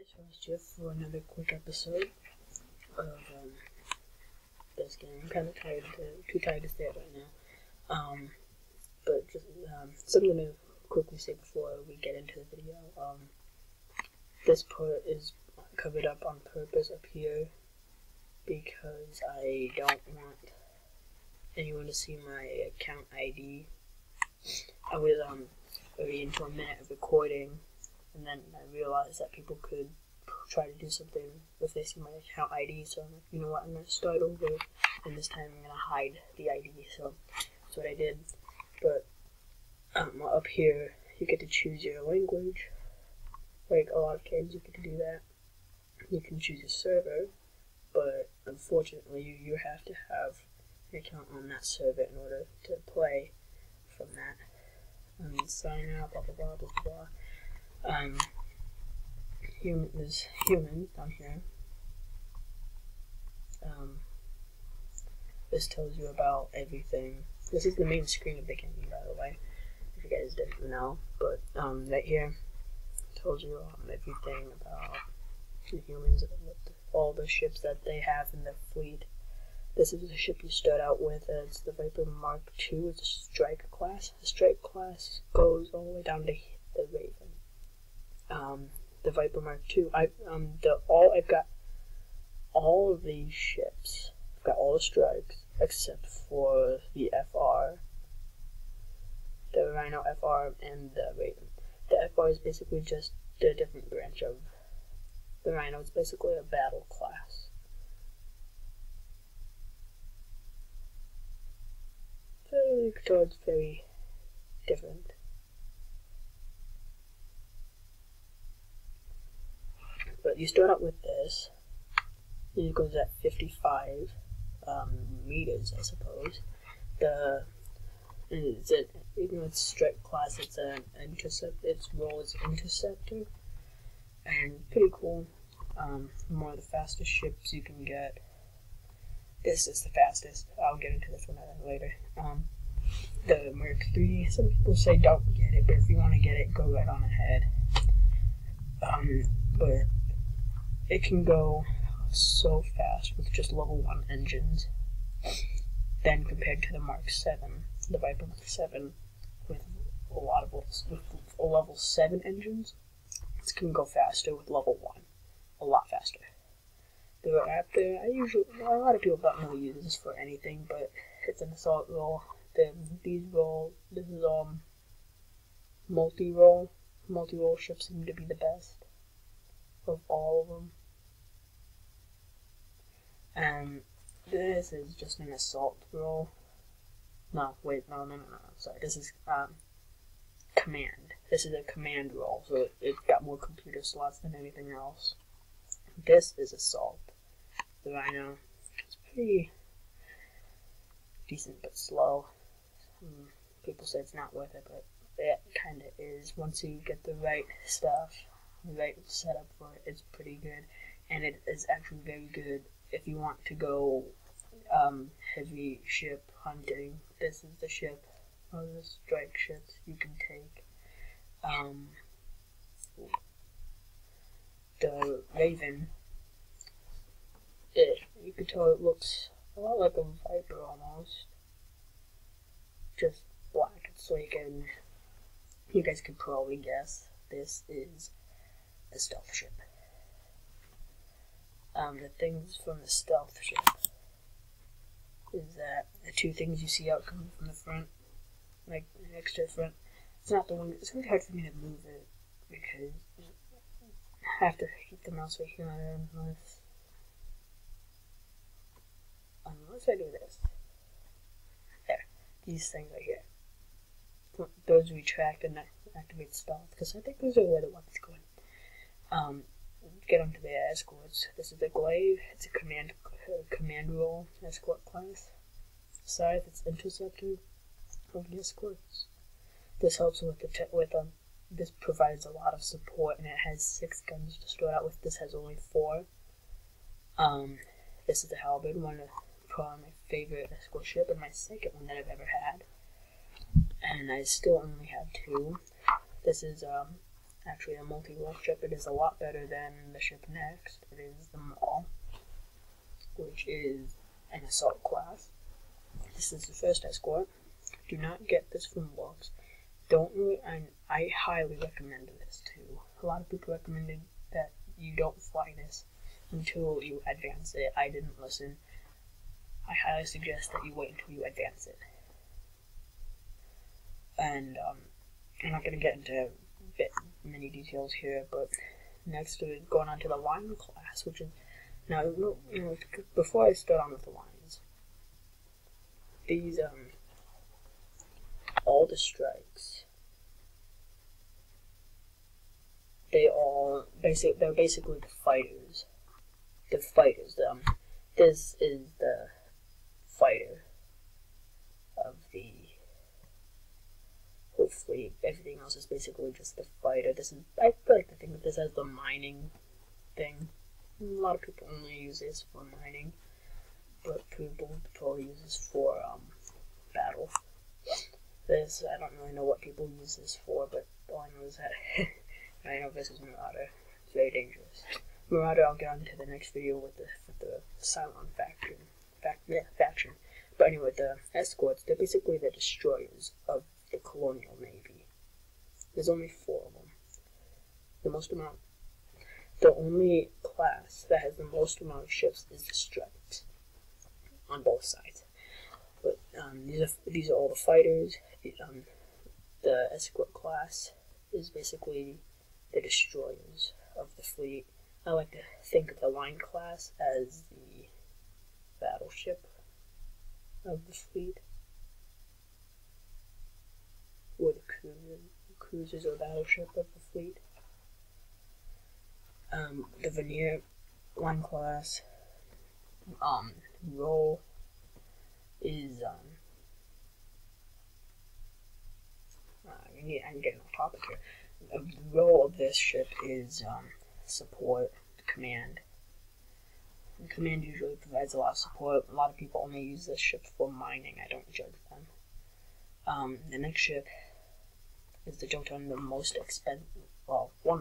guys, Ross here for another quick episode of this game. I'm kind of tired, too tired to stay up right now. But just something to quickly say before we get into the video. This part is covered up on purpose up here because I don't want anyone to see my account ID. I was already into a minute of recording, and then I realized that people could try to do something if they see my account ID, so I'm like, you know what, I'm going to start over, and this time I'm going to hide the ID, so that's what I did. But up here, you get to choose your language. Like a lot of games, you get to do that. You can choose your server, but unfortunately, you have to have an account on that server in order to play from that. Sign out, blah blah blah blah blah. There's human down here. This tells you about everything. This is the main screen of the game, by the way, if you guys didn't know. But right here tells you everything about the humans, all the ships that they have in their fleet. This is the ship you start out with. It's the Viper Mark II. It's a strike class. The strike class goes all the way down to the Raven. The Viper Mark II. I've got all of these ships. I've got all the strikes except for the FR, the Rhino FR, and the Raven. The FR is basically just a different branch of the Rhino. It's basically a battle class. It's very different. But you start out with this. It goes at 55 meters, I suppose. Even though it's strike class, it's an intercept. Its role is interceptor, and pretty cool. More of the fastest ships you can get. This is the fastest. I'll get into this one later. The Mark III, some people say don't get it, but if you want to get it, go right on ahead. But it can go so fast with just level 1 engines. Then compared to the Mark VII, the Viper Mark VII, with level 7 engines, it can go faster with level 1. A lot faster. The Raptor, a lot of people don't really use this for anything, but it's an assault role. This is multi-role. Multi-role ships seem to be the best of all of them. And this is just an assault role. No, sorry, this is command. This is a command role, so it's got more computer slots than anything else. This is assault. The Rhino is pretty decent but slow. People say it's not worth it, but it kind of is. Once you get the right stuff, the right setup for it, it's pretty good. And it is actually very good if you want to go heavy ship hunting. This is the ship, one of the strike ships you can take. The Raven, you can tell it looks a lot like a Viper almost, just black and sleek, and you guys can probably guess this is a stealth ship. The things from the stealth ship is that the two things you see out coming from the front, like next to the front, it's not the one. It's really hard for me to move it because I have to keep the mouse right here unless I do this. There, these things right here. Those retract and activate stealth, because I think those are where the ones going. Get onto the escorts. This is the Glaive. It's a command role escort class. Scythe, it's interceptor of the escorts. This helps with this provides a lot of support, and it has 6 guns to start out with. This has only 4. This is the Halberd, probably my favorite escort ship, and my second one that I've ever had. And I still only have 2. This is actually a multi-role ship. It is a lot better than the ship next. It is the Maul, which is an assault class. This is the first escort. Do not get this from books. I highly recommend this too. A lot of people recommended that you don't fly this until you advance it. I didn't listen. I highly suggest that you wait until you advance it. And I'm not going to get into many details here, but next we're going on to the line class, which is now. Before I start on with the lines, these all the strikes, they're basically the fighters. This is the fighter of the whole fleet. Everything else is basically just the fighter. I feel like to think of this as the mining thing. A lot of people only use this for mining, but people probably use this for battle. I don't really know what people use this for, but all I know is that I know this is Marauder. It's very dangerous. Marauder, I'll get on to the next video with the Cylon faction. But anyway, the escorts, they're basically the destroyers of the Colonial Navy. There's only 4 of them. The only class that has the most amount of ships is the strikes on both sides. But these are all the fighters. The escort class is basically the destroyers of the fleet. I like to think of the line class as the battleship of the fleet, or the cruisers or battleship of the fleet. The Veneer line class role is I'm getting off topic here. The role of this ship is support command. And command usually provides a lot of support. A lot of people only use this ship for mining. I don't judge them. The next ship is the Jotun, one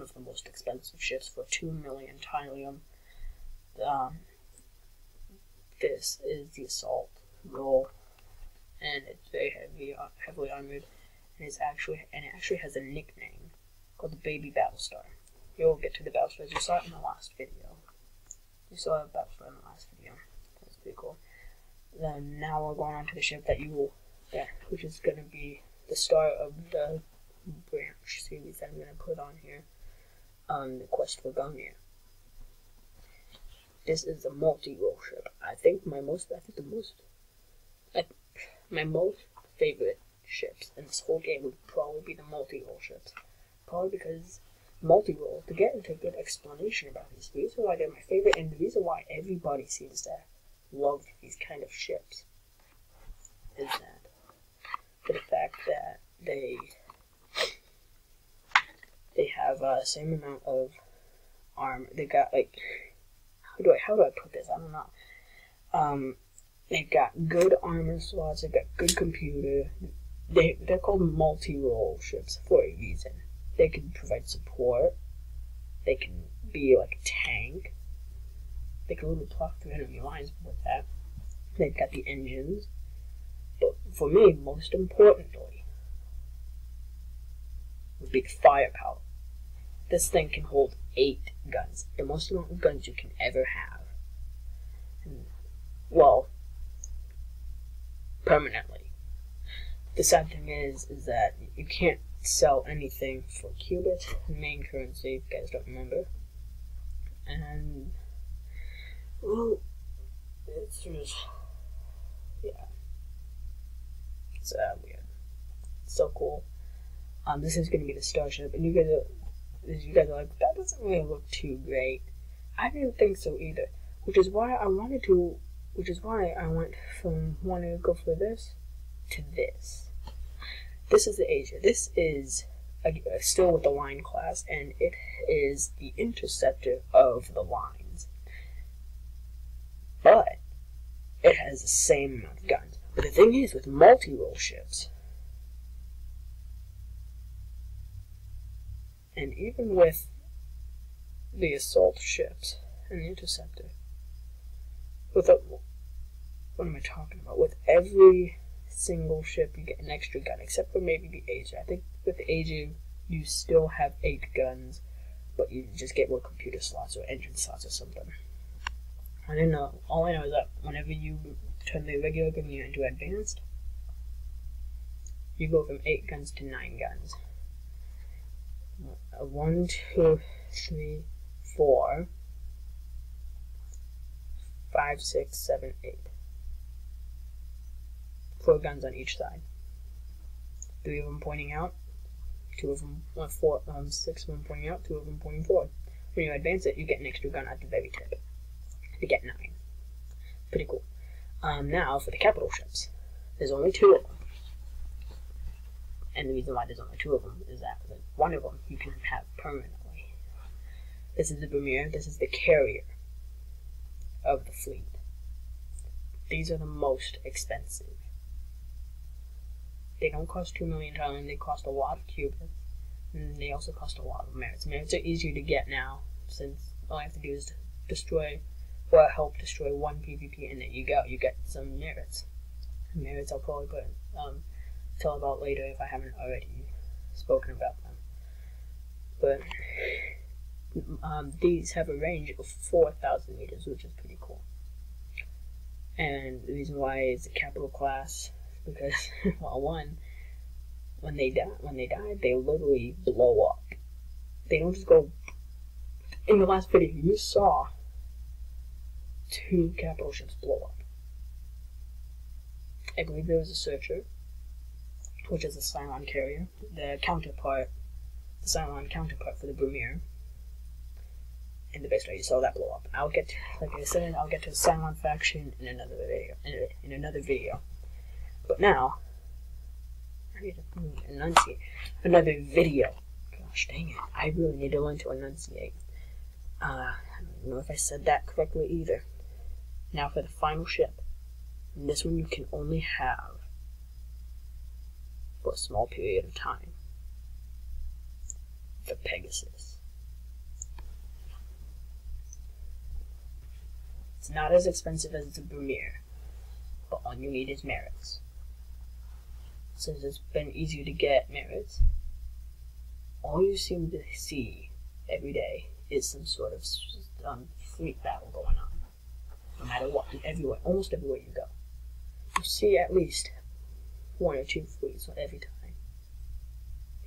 of the most expensive ships for 2 million Tylium. This is the assault role, and it's very heavily armored, and it actually has a nickname called the Baby Battlestar. You'll get to the Battlestars. You saw it in the last video. That's pretty cool. Then now we're going on to the ship which is going to be the start of the branch series that I'm going to put on here, the Quest for Gungnir. This is a multi-role ship. I think my most favorite ships in this whole game would probably be the multi-role ships. Probably because multi-role, to get into a good explanation about these, the reason why they're my favorite, and the reason why everybody seems to love these kind of ships, is that for the fact that they have the same amount of armor. They got how do I put this? I don't know. They've got good armor slots. They've got good computer. They're called multi-role ships for a reason. They can provide support. They can be like a tank. They can literally block through enemy lines with that. They've got the engines. But for me, most importantly, would be the firepower. This thing can hold 8 guns. The most amount of guns you can ever have. Well, permanently. The sad thing is that you can't sell anything for qubits, main currency, if you guys don't remember. And, well, it's just, yeah. It's weird. It's so cool. This is going to be the starship, and you guys are like, that doesn't really look too great. I didn't think so either, which is why I went from wanting to go for this to this. This is the Asia. This is still with the line class, and it is the interceptor of the lines. But it has the same amount of guns. But the thing is, with multi-role ships, And even with the assault ships and the interceptor, what am I talking about? With every single ship, you get an extra gun, except for maybe the Asia. I think with the Asia, you still have 8 guns, but you just get more computer slots or engine slots or something. I don't know. All I know is that whenever you turn the regular gun unit into advanced, you go from 8 guns to 9 guns. 1, 2, 3, 4, 5, 6, 7, 8. 4 guns on each side. 3 of them pointing out, 2 of them, 6 of them pointing out, 2 of them pointing forward. When you advance it, you get an extra gun at the very tip. You get 9. Pretty cool. Now for the capital ships. There's only 2 of them. And the reason why there's only 2 of them is that one of them you can have permanently. This is the Premier, this is the carrier of the fleet. These are the most expensive. They don't cost 2 million tonnes, they cost a lot of cubits, and they also cost a lot of merits. Merits are easier to get now, since all you have to do is destroy, or help destroy 1 PvP, and there you go, you get some merits. Merits I'll probably tell about later if I haven't already spoken about them. But these have a range of 4,000 meters, which is pretty cool. And the reason why it's a capital class, because well, one, when they die, they literally blow up. They don't just go. In the last video, you saw 2 capital ships blow up. I believe there was a searcher, which is a Cylon carrier, the Cylon counterpart for the Premier. In the base raid, you saw that blow up. Like I said, I'll get to the Cylon faction in another video. But now, I need to enunciate another video. Gosh dang it, I really need to learn to enunciate. I don't know if I said that correctly either. Now for the final ship. And this one you can only have for a small period of time. The Pegasus. It's not as expensive as the Premier, but all you need is merits. Since it's been easier to get merits, all you seem to see every day is some sort of fleet battle going on. No matter what, everywhere, almost everywhere you go. You see at least 1 or 2 fleets every time.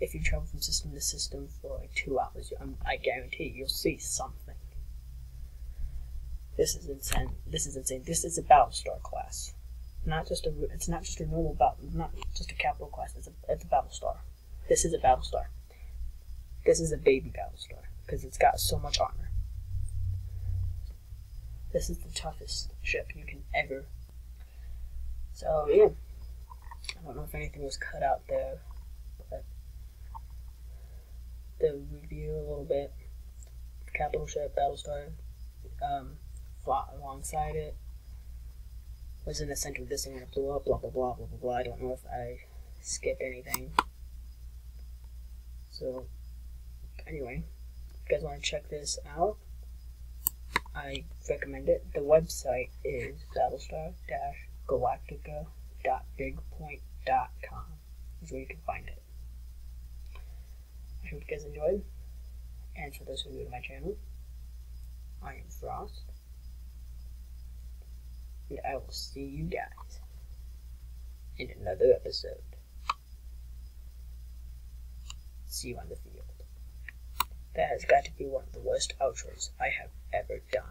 If you travel from system to system for like 2 hours, I guarantee you'll see something. This is insane. This is insane. This is a Battlestar class. It's not just a normal battle. Not just a capital class. It's a Battlestar. This is a Battlestar. This is a baby Battlestar because it's got so much armor. This is the toughest ship you can ever. So yeah, I don't know if anything was cut out there, but the review a little bit. Capital ship, Battlestar. Fought alongside it, was in the center of this thing and it blew up, blah blah blah blah blah blah. I don't know if I skipped anything. So anyway, if you guys want to check this out, I recommend it. The website is battlestar-galactica.bigpoint.com is where you can find it. I hope you guys enjoyed, and for those who are new to my channel, I am Frost. And I will see you guys in another episode. See you on the field. That has got to be one of the worst outros I have ever done.